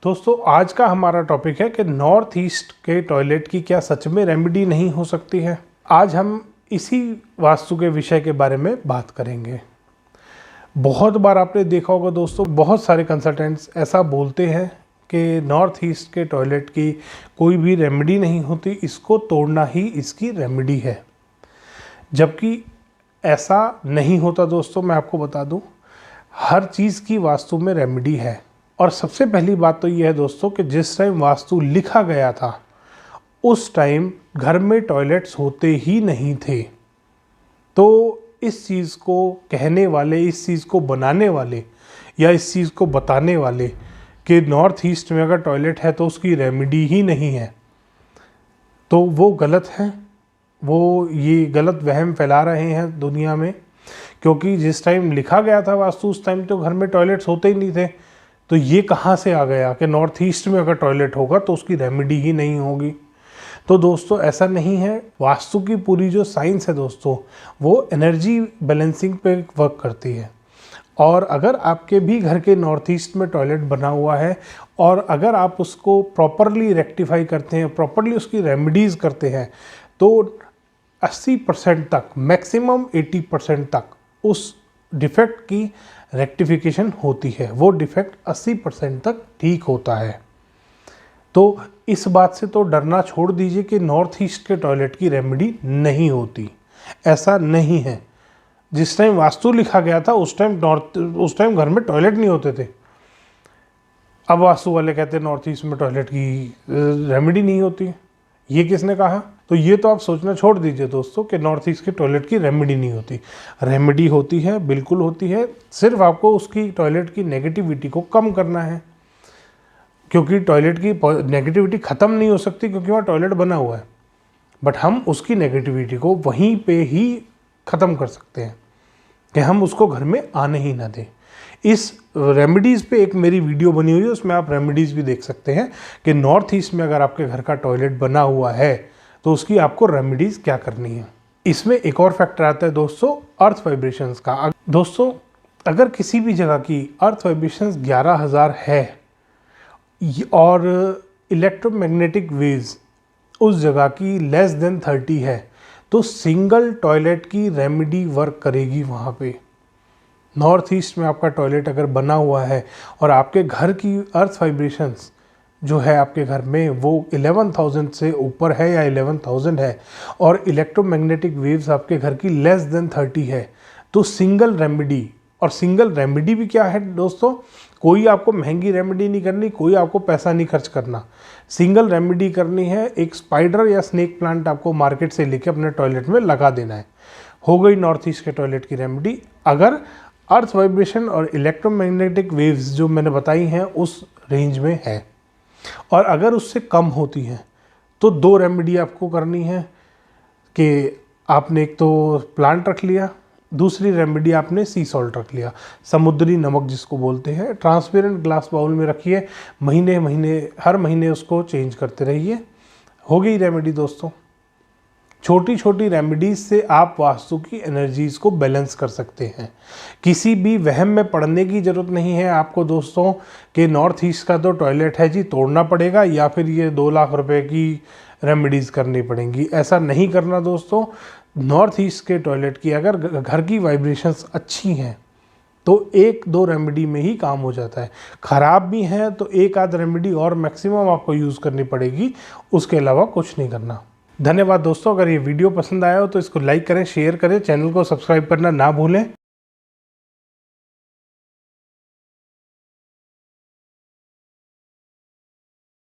दोस्तों आज का हमारा टॉपिक है कि नॉर्थ ईस्ट के टॉयलेट की क्या सच में रेमेडी नहीं हो सकती है। आज हम इसी वास्तु के विषय के बारे में बात करेंगे। बहुत बार आपने देखा होगा दोस्तों, बहुत सारे कंसल्टेंट्स ऐसा बोलते हैं कि नॉर्थ ईस्ट के टॉयलेट की कोई भी रेमेडी नहीं होती, इसको तोड़ना ही इसकी रेमेडी है। जबकि ऐसा नहीं होता दोस्तों। मैं आपको बता दूं, हर चीज़ की वास्तु में रेमेडी है। और सबसे पहली बात तो ये है दोस्तों कि जिस टाइम वास्तु लिखा गया था उस टाइम घर में टॉयलेट्स होते ही नहीं थे। तो इस चीज़ को कहने वाले, इस चीज़ को बनाने वाले या इस चीज़ को बताने वाले कि नॉर्थ ईस्ट में अगर टॉयलेट है तो उसकी रेमेडी ही नहीं है, तो वो गलत है। वो ये गलत वहम फैला रहे हैं दुनिया में, क्योंकि जिस टाइम लिखा गया था वास्तु उस टाइम तो घर में टॉयलेट्स होते ही नहीं थे। तो ये कहाँ से आ गया कि नॉर्थ ईस्ट में अगर टॉयलेट होगा तो उसकी रेमेडी ही नहीं होगी। तो दोस्तों ऐसा नहीं है। वास्तु की पूरी जो साइंस है दोस्तों, वो एनर्जी बैलेंसिंग पे वर्क करती है। और अगर आपके भी घर के नॉर्थ ईस्ट में टॉयलेट बना हुआ है और अगर आप उसको प्रॉपरली रेक्टिफाई करते हैं, प्रॉपरली उसकी रेमेडीज़ करते हैं, तो 80% तक, मैक्सिमम 80% तक उस डिफेक्ट की रेक्टिफिकेशन होती है। वो डिफेक्ट 80% तक ठीक होता है। तो इस बात से तो डरना छोड़ दीजिए कि नॉर्थ ईस्ट के टॉयलेट की रेमेडी नहीं होती। ऐसा नहीं है। जिस टाइम वास्तु लिखा गया था उस टाइम घर में टॉयलेट नहीं होते थे। अब वास्तु वाले कहते हैं नॉर्थ ईस्ट में टॉयलेट की रेमेडी नहीं होती। ये किसने कहा? तो ये तो आप सोचना छोड़ दीजिए दोस्तों कि नॉर्थ ईस्ट के टॉयलेट की रेमेडी नहीं होती। रेमेडी होती है, बिल्कुल होती है। सिर्फ आपको उसकी टॉयलेट की नेगेटिविटी को कम करना है, क्योंकि टॉयलेट की नेगेटिविटी ख़त्म नहीं हो सकती क्योंकि वहाँ टॉयलेट बना हुआ है। बट हम उसकी नेगेटिविटी को वहीं पे ही ख़त्म कर सकते हैं कि हम उसको घर में आने ही ना दें। इस रेमेडीज़ पे एक मेरी वीडियो बनी हुई है, उसमें आप रेमेडीज़ भी देख सकते हैं कि नॉर्थ ईस्ट में अगर आपके घर का टॉयलेट बना हुआ है तो उसकी आपको रेमेडीज़ क्या करनी है। इसमें एक और फैक्टर आता है दोस्तों, अर्थ वाइब्रेशंस का। दोस्तों अगर किसी भी जगह की अर्थ वाइब्रेशंस 11,000 है और इलेक्ट्रोमैग्नेटिक वेव्स उस जगह की लेस देन 30 है, तो सिंगल टॉयलेट की रेमेडी वर्क करेगी वहाँ पे। नॉर्थ ईस्ट में आपका टॉयलेट अगर बना हुआ है और आपके घर की अर्थ वाइब्रेशंस जो है आपके घर में वो 11,000 से ऊपर है या 11,000 है और इलेक्ट्रोमैग्नेटिक वेव्स आपके घर की लेस देन 30 है, तो सिंगल रेमेडी। और सिंगल रेमेडी भी क्या है दोस्तों, कोई आपको महंगी रेमेडी नहीं करनी, कोई आपको पैसा नहीं खर्च करना। सिंगल रेमेडी करनी है, एक स्पाइडर या स्नेक प्लांट आपको मार्केट से लेके अपने टॉयलेट में लगा देना है। हो गई नॉर्थ ईस्ट के टॉयलेट की रेमेडी। अगर अर्थ वाइब्रेशन और इलेक्ट्रोमैग्नेटिक वेव्स जो मैंने बताई हैं उस रेंज में है, और अगर उससे कम होती हैं तो 2 रेमेडी आपको करनी है कि आपने एक तो प्लांट रख लिया, दूसरी रेमेडी आपने सी सॉल्ट रख लिया, समुद्री नमक जिसको बोलते हैं। ट्रांसपेरेंट ग्लास बाउल में रखिए, हर महीने उसको चेंज करते रहिए। हो गई रेमेडी दोस्तों। छोटी छोटी रेमेडीज से आप वास्तु की एनर्जीज़ को बैलेंस कर सकते हैं। किसी भी वहम में पड़ने की ज़रूरत नहीं है आपको दोस्तों कि नॉर्थ ईस्ट का तो टॉयलेट है जी, तोड़ना पड़ेगा या फिर ये 2 लाख रुपए की रेमेडीज़ करनी पड़ेंगी। ऐसा नहीं करना दोस्तों। नॉर्थ ईस्ट के टॉयलेट की अगर घर की वाइब्रेशंस अच्छी हैं तो 1-2 रेमेडी में ही काम हो जाता है। ख़राब भी हैं तो 1 आध रेमेडी और मैक्सिमम आपको यूज़ करनी पड़ेगी, उसके अलावा कुछ नहीं करना। धन्यवाद दोस्तों। अगर ये वीडियो पसंद आया हो तो इसको लाइक करें, शेयर करें, चैनल को सब्सक्राइब करना ना भूलें।